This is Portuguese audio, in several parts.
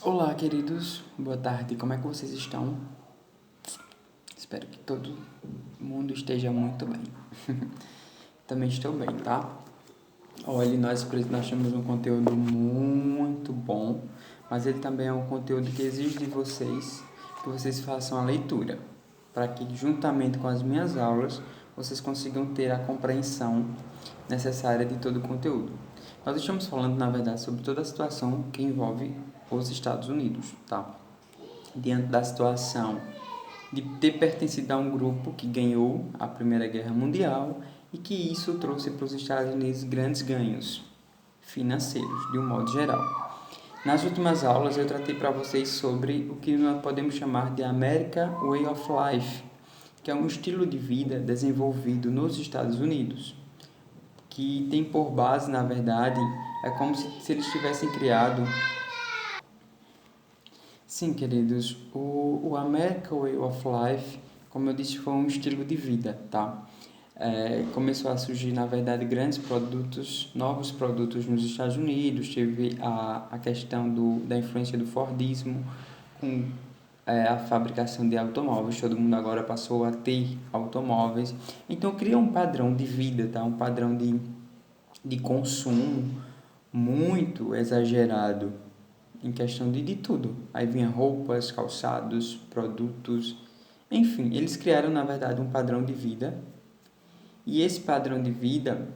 Olá, queridos. Boa tarde. Como é que vocês estão? Espero que todo mundo esteja muito bem. Também estou bem, tá? Olha, nós temos um conteúdo muito bom, mas ele também é um conteúdo que exige de vocês que vocês façam a leitura, para que juntamente com as minhas aulas vocês consigam ter a compreensão necessária de todo o conteúdo. Nós estamos falando, na verdade, sobre toda a situação que envolve os Estados Unidos, tá? Diante da situação de ter pertencido a um grupo que ganhou a Primeira Guerra Mundial e que isso trouxe para os Estados Unidos grandes ganhos financeiros, de um modo geral. Nas últimas aulas eu tratei para vocês sobre o que nós podemos chamar de American Way of Life, que é um estilo de vida desenvolvido nos Estados Unidos, que tem por base, na verdade, é como se eles tivessem criado. Sim, queridos, o American Way of Life, como eu disse, foi um estilo de vida, tá? Começou a surgir, na verdade, grandes produtos, novos produtos nos Estados Unidos, teve a questão da influência do Fordismo, com a fabricação de automóveis, todo mundo agora passou a ter automóveis, então cria um padrão de vida, tá? Um padrão de consumo muito exagerado em questão de tudo. Aí vinha roupas, calçados, produtos, enfim, eles criaram na verdade um padrão de vida e esse padrão de vida,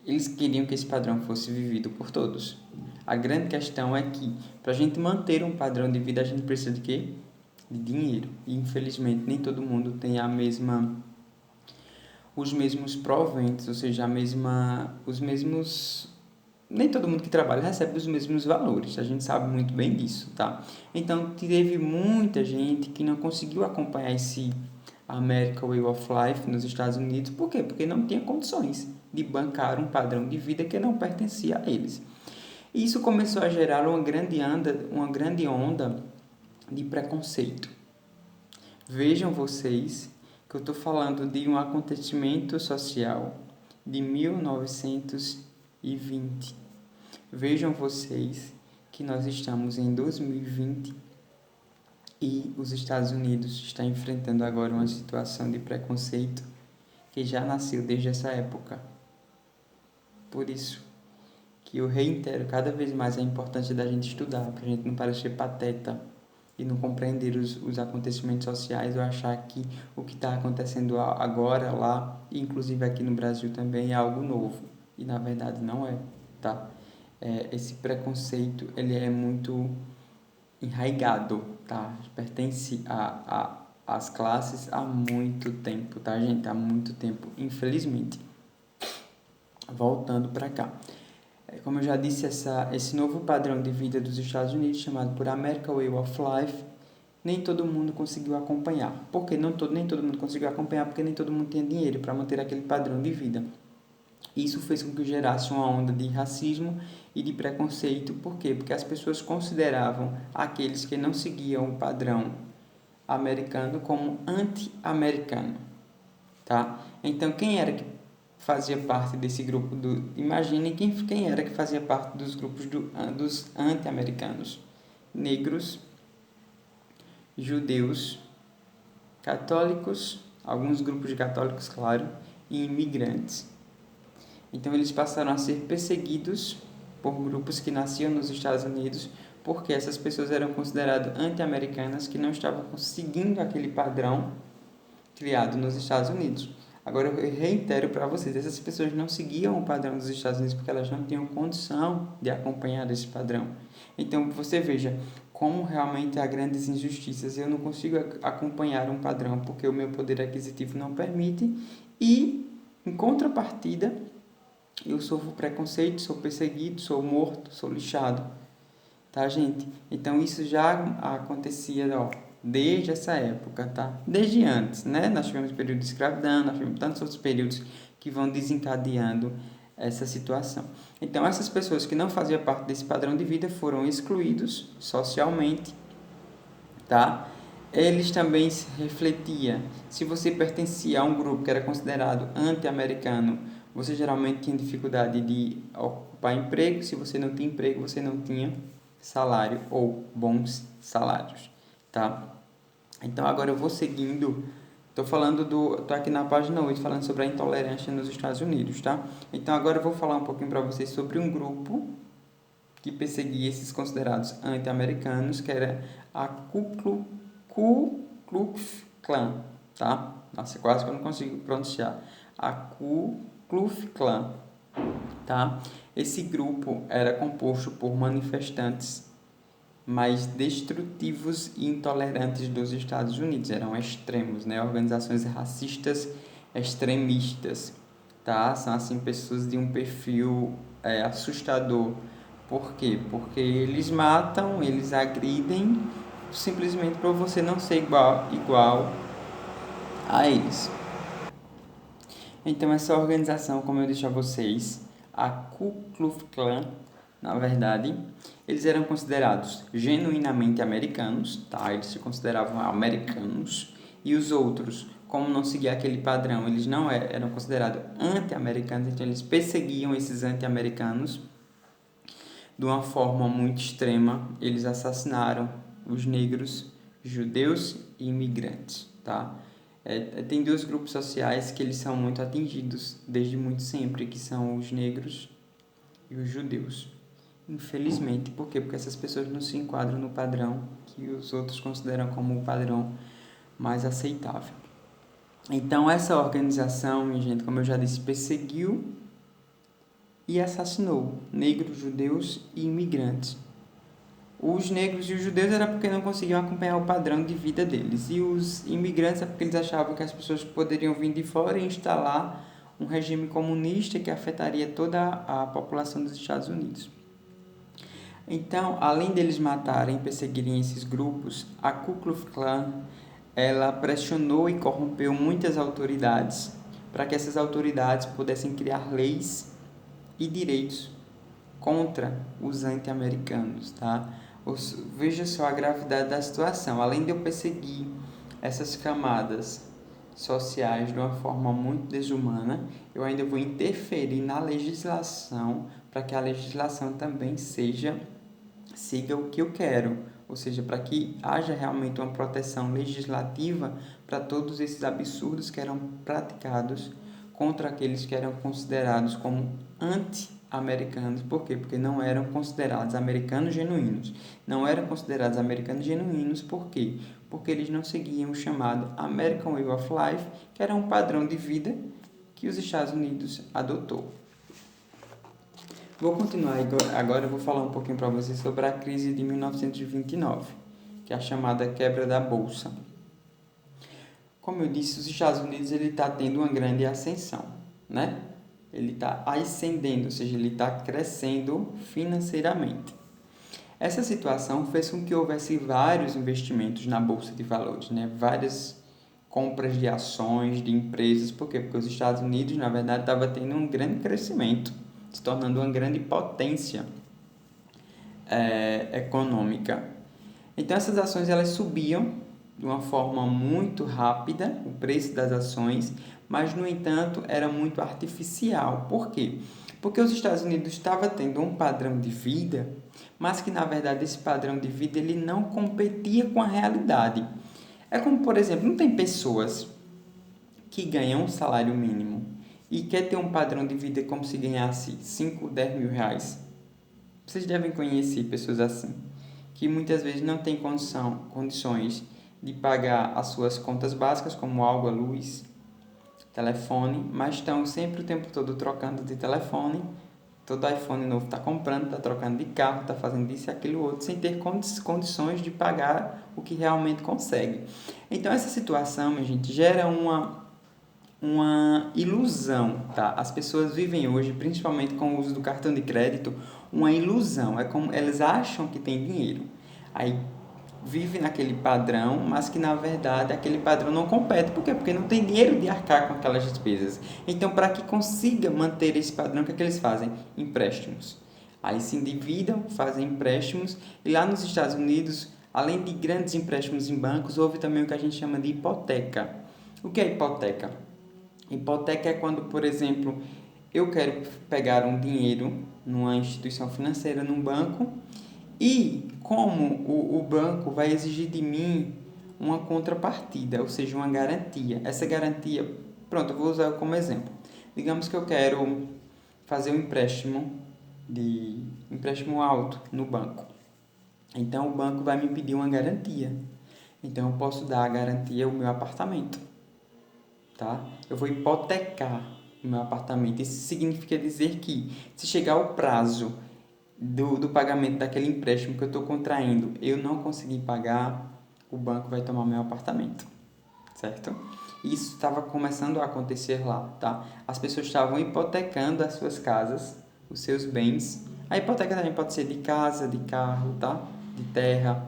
eles queriam que esse padrão fosse vivido por todos. A grande questão é que para a gente manter um padrão de vida a gente precisa de quê? De dinheiro. E infelizmente nem todo mundo tem os mesmos proventos, ou seja, os mesmos. Nem todo mundo que trabalha recebe os mesmos valores, a gente sabe muito bem disso, tá? Então, teve muita gente que não conseguiu acompanhar esse American Way of Life nos Estados Unidos. Por quê? Porque não tinha condições de bancar um padrão de vida que não pertencia a eles. E isso começou a gerar uma grande onda de preconceito. Vejam vocês que eu estou falando de um acontecimento social de 1920. Vejam vocês que nós estamos em 2020 e os Estados Unidos estão enfrentando agora uma situação de preconceito que já nasceu desde essa época. Por isso que eu reitero cada vez mais a importância da gente estudar, para a gente não parecer pateta e não compreender os acontecimentos sociais ou achar que o que está acontecendo agora lá, inclusive aqui no Brasil também, é algo novo. E na verdade não é, tá? Esse preconceito ele é muito enraizado, tá? Pertence às classes há muito tempo, tá, gente? Há muito tempo, infelizmente. Voltando para cá. Como eu já disse, esse novo padrão de vida dos Estados Unidos, chamado por American Way of Life, nem todo mundo conseguiu acompanhar. Por que nem todo mundo conseguiu acompanhar? Porque nem todo mundo tinha dinheiro para manter aquele padrão de vida. Isso fez com que gerasse uma onda de racismo e de preconceito. Por quê? Porque as pessoas consideravam aqueles que não seguiam o padrão americano como anti-americano, tá? Então, quem era que fazia parte desse grupo Imaginem quem era que fazia parte dos grupos dos anti-americanos. Negros, judeus, católicos, alguns grupos de católicos, claro, e imigrantes. Então, eles passaram a ser perseguidos por grupos que nasciam nos Estados Unidos, porque essas pessoas eram consideradas anti-americanas que não estavam seguindo aquele padrão criado nos Estados Unidos. Agora, eu reitero para vocês, essas pessoas não seguiam o padrão dos Estados Unidos porque elas não tinham condição de acompanhar esse padrão. Então, você veja como realmente há grandes injustiças. Eu não consigo acompanhar um padrão porque o meu poder aquisitivo não permite e, em contrapartida, eu sofro preconceito, sou perseguido, sou morto, sou lixado. Tá, gente? Então, isso já acontecia, ó, desde essa época, tá? Desde antes, né? Nós tivemos o período de escravidão, nós tivemos tantos outros períodos que vão desencadeando essa situação. Então, essas pessoas que não faziam parte desse padrão de vida foram excluídos socialmente, tá? Eles também se refletiam. Se você pertencia a um grupo que era considerado anti-americano, você geralmente tinha dificuldade de ocupar emprego. Se você não tinha emprego, você não tinha salário ou bons salários, tá? Então agora eu vou seguindo, tô aqui na página 8 falando sobre a intolerância nos Estados Unidos, tá? Então agora eu vou falar um pouquinho para vocês sobre um grupo que perseguia esses considerados anti-americanos, que era a Ku Klux Klan, tá? Nossa, quase que eu não consigo pronunciar. A Ku Klux Klan, tá? Esse grupo era composto por manifestantes mais destrutivos e intolerantes dos Estados Unidos. Eram extremos, né? Organizações racistas extremistas, tá? São, assim, pessoas de um perfil assustador. Por quê? Porque eles matam, eles agridem, simplesmente por você não ser igual a eles. Então, essa organização, como eu disse a vocês, a Ku Klux Klan, na verdade, eles eram considerados genuinamente americanos, tá? Eles se consideravam americanos, e os outros, como não seguia aquele padrão, eles não eram considerados anti-americanos, então eles perseguiam esses anti-americanos de uma forma muito extrema. Eles assassinaram os negros, judeus e imigrantes, tá? Tem dois grupos sociais que eles são muito atingidos desde muito sempre, que são os negros e os judeus. Infelizmente, por quê? Porque essas pessoas não se enquadram no padrão que os outros consideram como o padrão mais aceitável. Então, essa organização, minha gente, como eu já disse, perseguiu e assassinou negros, judeus e imigrantes. Os negros e os judeus era porque não conseguiam acompanhar o padrão de vida deles. E os imigrantes é porque eles achavam que as pessoas poderiam vir de fora e instalar um regime comunista que afetaria toda a população dos Estados Unidos. Então, além deles matarem e perseguirem esses grupos, a Ku Klux Klan ela pressionou e corrompeu muitas autoridades para que essas autoridades pudessem criar leis e direitos contra os anti-americanos, tá? Veja só a gravidade da situação. Além de eu perseguir essas camadas sociais de uma forma muito desumana, eu ainda vou interferir na legislação para que a legislação também siga o que eu quero, ou seja, para que haja realmente uma proteção legislativa para todos esses absurdos que eram praticados contra aqueles que eram considerados como anti-americanos. Por quê? Porque não eram considerados americanos genuínos. Não eram considerados americanos genuínos, por quê? Porque eles não seguiam o chamado American Way of Life, que era um padrão de vida que os Estados Unidos adotou. Vou continuar agora, eu vou falar um pouquinho para vocês sobre a crise de 1929, que é a chamada quebra da Bolsa. Como eu disse, os Estados Unidos está tendo uma grande ascensão, né? Ele está ascendendo, ou seja, ele está crescendo financeiramente. Essa situação fez com que houvesse vários investimentos na Bolsa de Valores, né? Várias compras de ações, de empresas. Por quê? Porque os Estados Unidos, na verdade, estava tendo um grande crescimento, se tornando uma grande potência econômica. Então, essas ações elas subiam de uma forma muito rápida, o preço das ações, mas, no entanto, era muito artificial. Por quê? Porque os Estados Unidos estavam tendo um padrão de vida, mas que, na verdade, esse padrão de vida ele não competia com a realidade. É como, por exemplo, não tem pessoas que ganham um salário mínimo e quer ter um padrão de vida como se ganhasse 5, 10 mil reais. Vocês devem conhecer pessoas assim, que muitas vezes não têm condições de pagar as suas contas básicas, como água, luz, telefone, mas estão sempre o tempo todo trocando de telefone. Todo iPhone novo está comprando, está trocando de carro, está fazendo isso e aquilo outro, sem ter condições de pagar o que realmente consegue. Então, essa situação, minha gente, gera uma ilusão, tá? As pessoas vivem hoje, principalmente com o uso do cartão de crédito, uma ilusão. É como elas acham que tem dinheiro. Aí vive naquele padrão, mas que na verdade aquele padrão não compete. Por quê? Porque não tem dinheiro de arcar com aquelas despesas. Então, para que consiga manter esse padrão, o que é que eles fazem? Empréstimos. Aí se endividam, fazem empréstimos. E lá nos Estados Unidos, além de grandes empréstimos em bancos, houve também o que a gente chama de hipoteca. O que é hipoteca? Hipoteca é quando, por exemplo, eu quero pegar um dinheiro numa instituição financeira, num banco, E como o banco vai exigir de mim uma contrapartida, ou seja, uma garantia. Essa garantia, pronto, eu vou usar como exemplo. Digamos que eu quero fazer um empréstimo alto no banco. Então o banco vai me pedir uma garantia. Então eu posso dar a garantia ao meu apartamento, tá? Eu vou hipotecar o meu apartamento. Isso significa dizer que se chegar o prazo do pagamento daquele empréstimo que eu estou contraindo, eu não conseguir pagar, o banco vai tomar meu apartamento, certo? Isso estava começando a acontecer lá, tá? As pessoas estavam hipotecando as suas casas, os seus bens. A hipoteca também pode ser de casa, de carro, tá? De terra.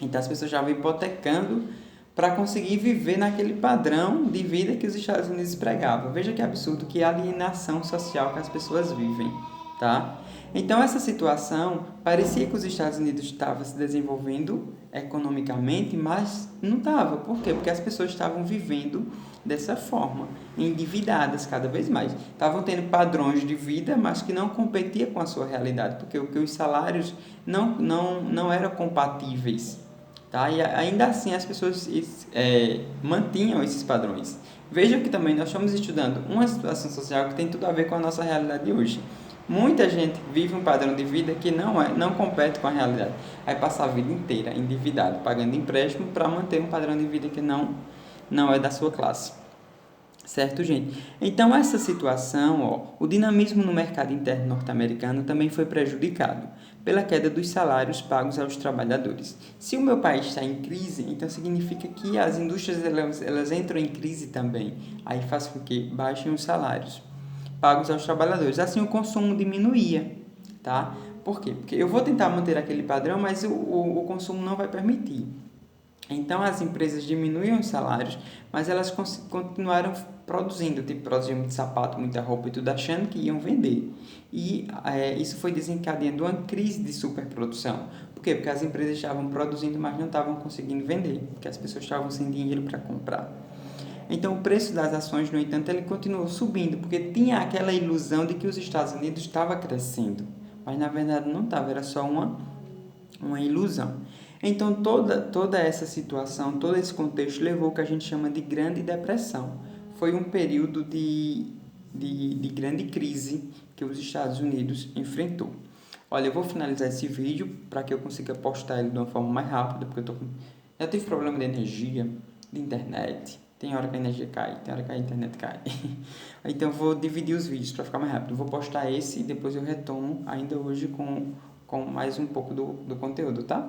Então as pessoas estavam hipotecando para conseguir viver naquele padrão de vida que os Estados Unidos pregavam. Veja que absurdo, que alienação social que as pessoas vivem, tá? Então essa situação parecia que os Estados Unidos estavam se desenvolvendo economicamente, mas não estava. Por quê? Porque as pessoas estavam vivendo dessa forma, endividadas cada vez mais. Estavam tendo padrões de vida, mas que não competiam com a sua realidade, porque os salários não eram compatíveis. Tá? E ainda assim as pessoas mantinham esses padrões. Vejam que também nós estamos estudando uma situação social que tem tudo a ver com a nossa realidade de hoje. Muita gente vive um padrão de vida que não compete com a realidade. Aí passa a vida inteira endividado, pagando empréstimo para manter um padrão de vida que não é da sua classe. Certo, gente? Então, essa situação, o dinamismo no mercado interno norte-americano também foi prejudicado pela queda dos salários pagos aos trabalhadores. Se o meu país está em crise, então significa que as indústrias elas entram em crise também. Aí faz com que baixem os salários pagos aos trabalhadores. Assim, o consumo diminuía, tá? Por quê? Porque eu vou tentar manter aquele padrão, mas o consumo não vai permitir. Então, as empresas diminuíam os salários, mas elas continuaram produzindo, produziam muito sapato, muita roupa e tudo, achando que iam vender. E isso foi desencadeando uma crise de superprodução. Por quê? Porque as empresas estavam produzindo, mas não estavam conseguindo vender, porque as pessoas estavam sem dinheiro para comprar. Então, o preço das ações, no entanto, ele continuou subindo, porque tinha aquela ilusão de que os Estados Unidos estava crescendo. Mas, na verdade, não estava, era só uma ilusão. Então, toda essa situação, todo esse contexto levou ao que a gente chama de Grande Depressão. Foi um período de grande crise que os Estados Unidos enfrentou. Olha, eu vou finalizar esse vídeo para que eu consiga postar ele de uma forma mais rápida, porque já tive problema de energia, de internet. Tem hora que a energia cai, tem hora que a internet cai. Então, eu vou dividir os vídeos para ficar mais rápido. Eu vou postar esse e depois eu retomo ainda hoje com mais um pouco do conteúdo, tá?